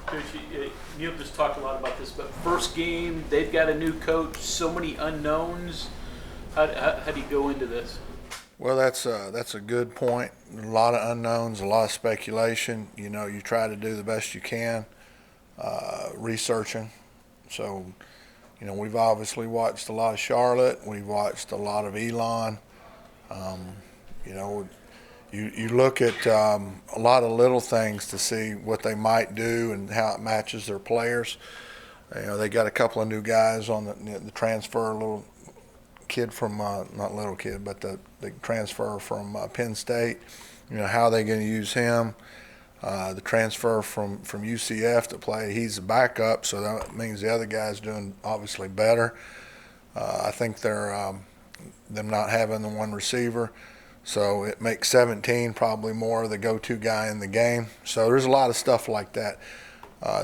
Coach, Neil just talked a lot about this, but first game, they've got a new coach, so many unknowns. How do you go into this? Well, that's a good point. A lot of unknowns, a lot of speculation. You try to do the best you can, researching. So, we've obviously watched a lot of Charlotte. We've watched a lot of Elon. You know, you look at a lot of little things to see what they might do and how it matches their players. They got a couple of new guys on the transfer, a little kid from not little kid, but the transfer from Penn State. How they going to use him? The transfer from UCF to play, he's a backup, so that means the other guy's doing obviously better. I think they're them not having the one receiver, so it makes 17 probably more the go-to guy in the game. So there's a lot of stuff like that.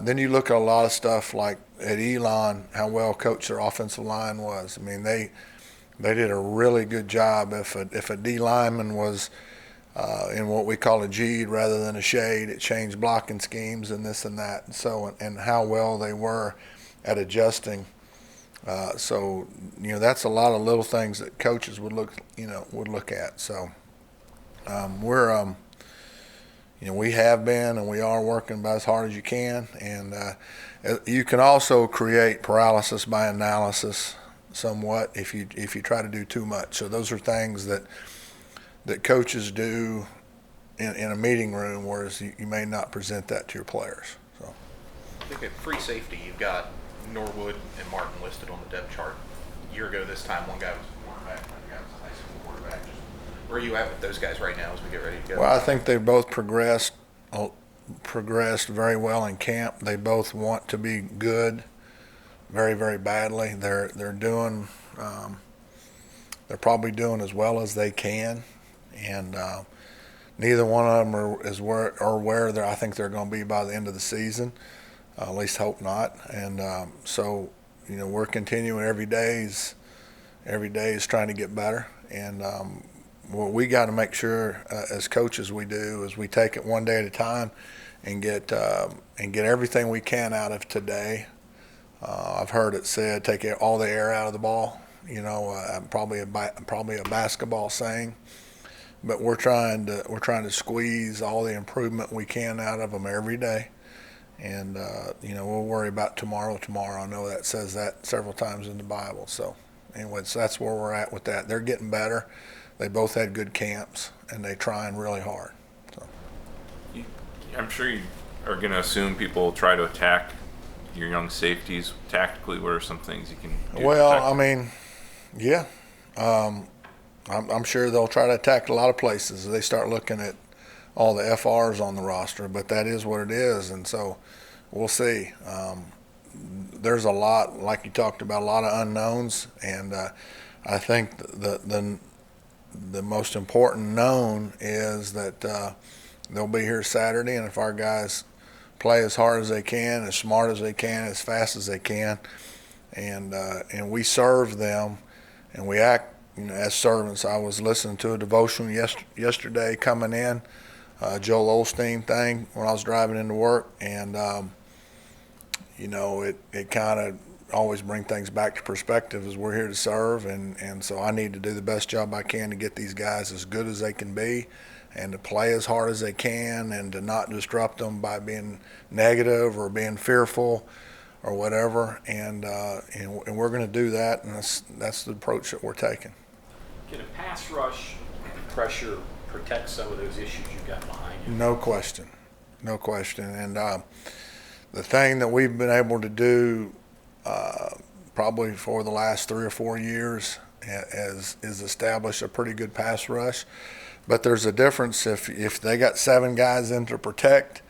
Then you look at a lot of stuff like at Elon, how well coached their offensive line was. I mean, they did a really good job. If a D lineman was in what we call a G'd rather than a shade, it changed blocking schemes and this and that. And how well they were at adjusting. So that's a lot of little things that coaches would look at. So we have been and we are working about as hard as you can. And you can also create paralysis by analysis somewhat if you try to do too much. So those are things that coaches do in a meeting room, whereas you may not present that to your players. So, Look at free safety. You've got Norwood and Martin listed on the depth chart. A year ago this time, one guy was a quarterback, another guy was a high school quarterback. Where are you at with those guys right now as we get ready to go? Well, I think they've both progressed very well in camp. They both want to be good very, very badly. They're doing they're probably doing as well as they can, and neither one of them is where I think they're going to be by the end of the season. At least hope not. And so we're continuing every day is trying to get better. And what we got to make sure as coaches we do is we take it one day at a time and get everything we can out of today. I've heard it said, take all the air out of the ball. Probably a basketball saying, but we're trying to squeeze all the improvement we can out of them every day. And we'll worry about tomorrow. I know that says that several times in the Bible. So anyways, that's where we're at with that. They're getting better. They both had good camps, and they're trying really hard. So. I'm sure you are going to assume people try to attack your young safeties tactically. What are some things you can do? Well, I mean, yeah. I'm sure they'll try to attack a lot of places. They start looking at all the FRs on the roster, but that is what it is, and so we'll see. There's a lot, like you talked about, a lot of unknowns, and I think the most important known is that they'll be here Saturday, and if our guys play as hard as they can, as smart as they can, as fast as they can, and we serve them, and we act as servants. I was listening to a devotion yesterday coming in, Joel Osteen thing when I was driving into work, and it kind of always bring things back to perspective as we're here to serve, and so I need to do the best job I can to get these guys as good as they can be and to play as hard as they can and to not disrupt them by being negative or being fearful or whatever, and we're going to do that, and that's the approach that we're taking. Can a pass rush pressure protect some of those issues you've got behind you? No question. And the thing that we've been able to do probably for the last 3 or 4 years is establish a pretty good pass rush. But there's a difference if they got 7 guys in to protect,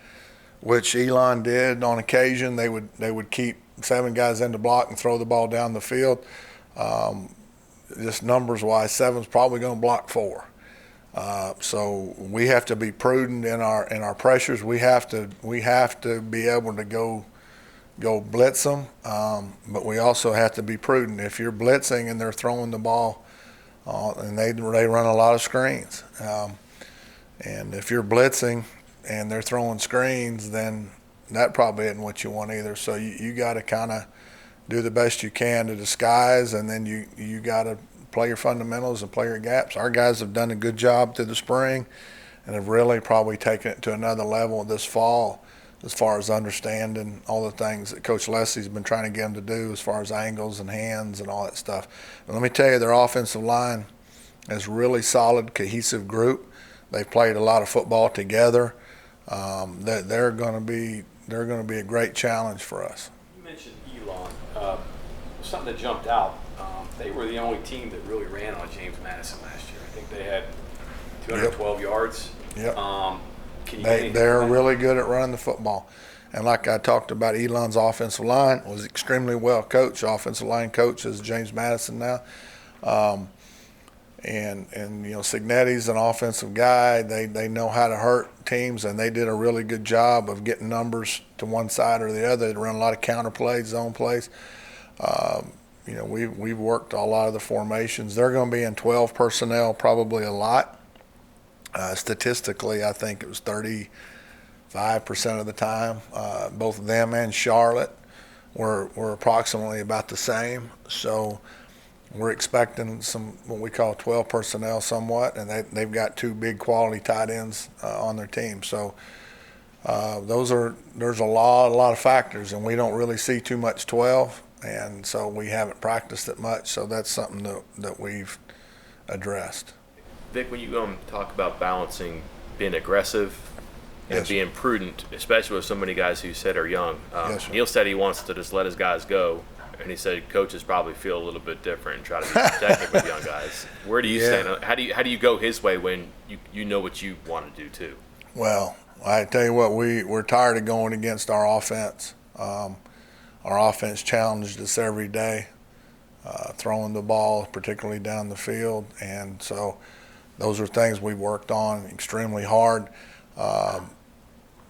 which Elon did on occasion. They would keep 7 guys in to block and throw the ball down the field. Just numbers-wise, 7's probably going to block 4. So we have to be prudent in our pressures. We have to be able to go blitz them, but we also have to be prudent. If you're blitzing and they're throwing the ball, and they run a lot of screens, and if you're blitzing and they're throwing screens, then that probably isn't what you want either. So you got to kind of do the best you can to disguise, and then you got to play your fundamentals and play your gaps. Our guys have done a good job through the spring and have really probably taken it to another level this fall as far as understanding all the things that Coach Leslie's been trying to get them to do as far as angles and hands and all that stuff. And let me tell you, their offensive line is really solid, cohesive group. They've played a lot of football together. They're going to be a great challenge for us. You mentioned Elon. Something that jumped out. They were the only team that really ran on James Madison last year. I think they had 212 yards. Yep. They're really good at running the football. And like I talked about, Elon's offensive line was extremely well coached. Offensive line coach is James Madison now. And Signetti's an offensive guy. They know how to hurt teams, and they did a really good job of getting numbers to one side or the other. They run a lot of counter plays, zone plays. We've worked a lot of the formations. They're going to be in 12 personnel probably a lot. Statistically, I think it was 35% of the time. Both them and Charlotte were approximately about the same. So we're expecting some what we call 12 personnel somewhat, and they've got two big quality tight ends on their team. So there's a lot of factors, and we don't really see too much 12, and so we haven't practiced it much. So that's something that we've addressed. Vic, when you talk about balancing being aggressive and Yes, being prudent, especially with so many guys who you said are young, Yes, sir. Neil said he wants to just let his guys go, and he said coaches probably feel a little bit different and try to be protective with young guys. Where do you stand? How do you go his way when you know what you want to do too? Well, I tell you what, we're tired of going against our offense. Our offense challenged us every day, throwing the ball, particularly down the field, and so those are things we worked on extremely hard.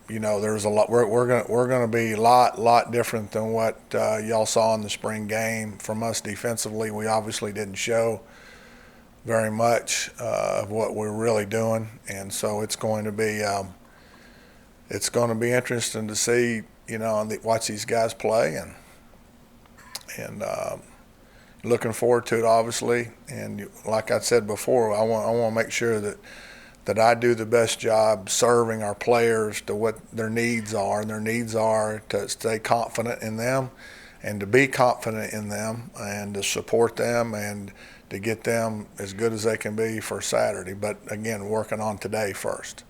There's a lot. We're gonna be a lot different than what y'all saw in the spring game from us defensively. We obviously didn't show very much of what we're really doing, and so it's going to be interesting to see, watch these guys play, and looking forward to it, obviously. And like I said before, I want to make sure that I do the best job serving our players to what their needs are. And their needs are to stay confident in them and to be confident in them and to support them and to get them as good as they can be for Saturday. But, again, working on today first.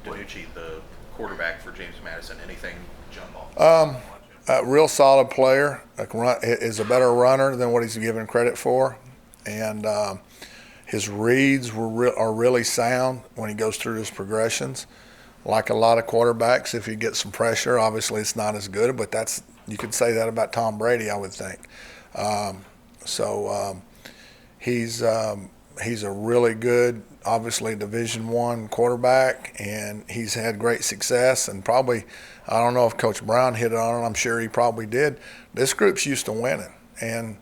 Danucci, the quarterback for James Madison, anything jump off? A real solid player, is a better runner than what he's given credit for. And his reads are really sound when he goes through his progressions. Like a lot of quarterbacks, if you get some pressure, obviously it's not as good, but you could say that about Tom Brady, I would think. He's a really good, obviously Division I quarterback, and he's had great success. And probably, I don't know if Coach Brown hit it on it, I'm sure he probably did. This group's used to winning. And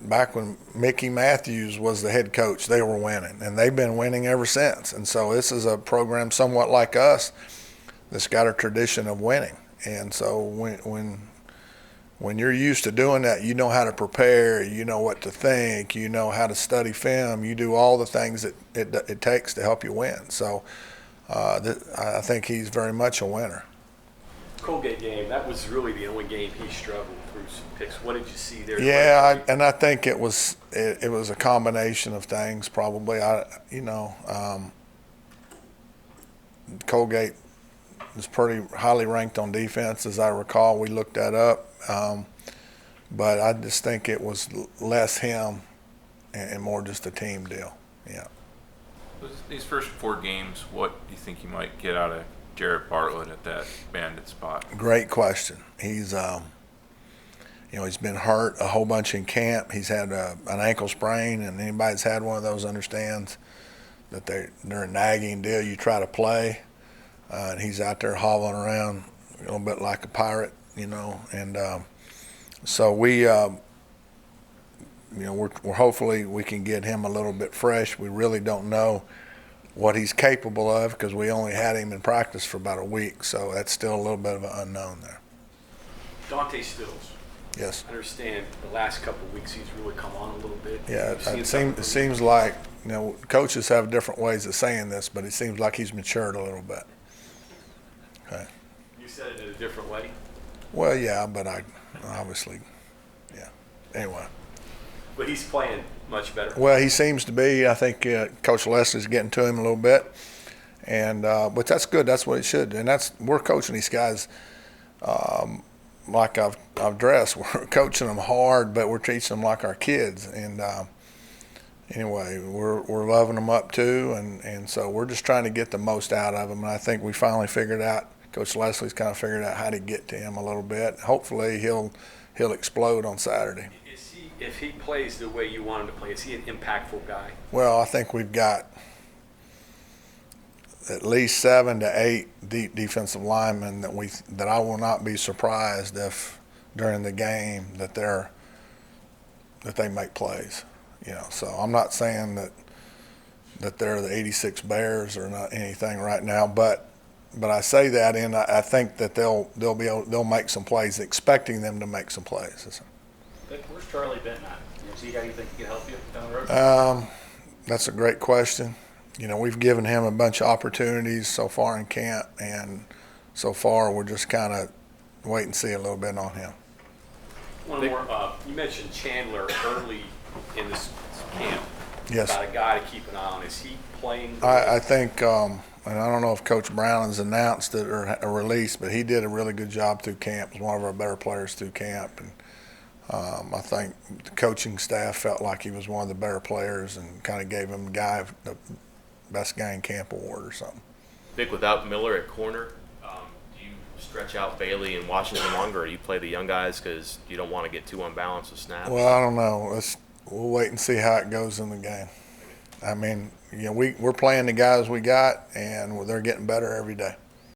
back when Mickey Matthews was the head coach, they were winning, and they've been winning ever since. And so this is a program somewhat like us that's got a tradition of winning. And so when you're used to doing that, you know how to prepare, you know what to think, you know how to study film, you do all the things that it takes to help you win. So I think he's very much a winner. Colgate game, that was really the only game he struggled through some picks. What did you see there? Yeah, I think it was a combination of things probably. Colgate was pretty highly ranked on defense, as I recall. We looked that up. But I just think it was less him and more just a team deal. Yeah. These first 4 games, what do you think you might get out of Jarrett Bartlett at that bandit spot? Great question. He's he's been hurt a whole bunch in camp. He's had an ankle sprain, and anybody that's had one of those understands that they're a nagging deal. You try to play, and he's out there hobbling around a little bit like a pirate, and so we're hopefully we can get him a little bit fresh. We really don't know what he's capable of, because we only had him in practice for about a week, so that's still a little bit of an unknown there. Dante Stills. Yes. I understand the last couple of weeks he's really come on a little bit. Yeah, You've seen it something from seems like, coaches have different ways of saying this, but it seems like he's matured a little bit. Okay. You said it in a different way. Well, yeah, but I obviously, yeah. Anyway. But he's playing much better. Well, he seems to be. I think Coach Leslie's getting to him a little bit, and but that's good. That's what it should. And we're coaching these guys like I've addressed. We're coaching them hard, but we're teaching them like our kids. And anyway, we're loving them up too, and so we're just trying to get the most out of them. And I think we finally figured out. Coach Leslie's kind of figured out how to get to him a little bit. Hopefully, he'll explode on Saturday. If he plays the way you want him to play, is he an impactful guy? Well, I think we've got at least 7 to 8 deep defensive linemen that I will not be surprised if during the game that they make plays. So I'm not saying that they're the 86 Bears or not anything right now, but I say that, and I think that they'll make some plays, expecting them to make some plays. Vic, where's Charlie Benton at? Is he a guy you think he can help you down the road? That's a great question. We've given him a bunch of opportunities so far in camp, and so far we're just kind of wait and see a little bit on him. One more. You mentioned Chandler early in this camp. Yes. About a guy to keep an eye on. Is he playing? I think, and I don't know if Coach Brown has announced it or released, but he did a really good job through camp. He's one of our better players through camp, and I think the coaching staff felt like he was one of the better players and kind of gave him the best guy in camp award or something. Vic, without Miller at corner, do you stretch out Bailey and Washington longer, or do you play the young guys because you don't want to get too unbalanced with snaps? Well, I don't know. We'll wait and see how it goes in the game. I mean, we're playing the guys we got, and they're getting better every day.